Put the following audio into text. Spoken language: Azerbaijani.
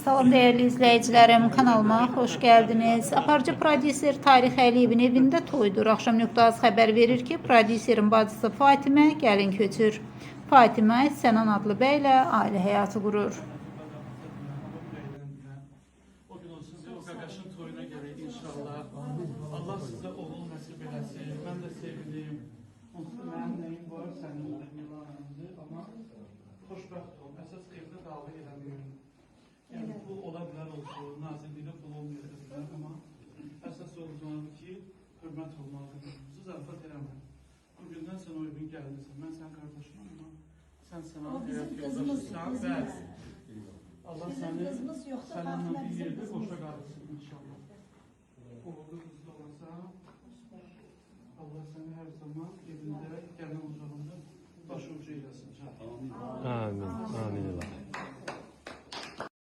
Salam değerli izleyicilerim, kanalıma hoş geldiniz. Aparıcı prodüser Tarix Əliyevin evində toydur. Axşam.az xəbər verir ki, prodüserin bacısı Fatimə gəlin köçür. Fatimə Sənan adlı bəylə ailə həyatı qurur. O gün olsun o qaqaşın toyuna gələk inşallah. Allah sizə oğul nəsib eləsin. Mən də sevindim. Onsuz mənim nəyim var, sənin yalanındır. Amma xoşbəxt ol. Əsas evdə dava eləməyim. Yəni pul ola bilər olsun, nazirlikdə pul olmayacaq. Amma əsas olacaq ki, hörmət olmalıdır. Siz zarafat eləmə. Bugündən sən o evin gəlinisən. Mən sənin qardaşınam amma sən sənə həyat yoldaşısan. Bəli. Allah səni səninlə bir yerdə boşa qalsın inşallah. Oğullu qızlı olasa, Allah səni hər zaman evində, gəlin ocağında başı ucu eyləsin. Amin. Amin.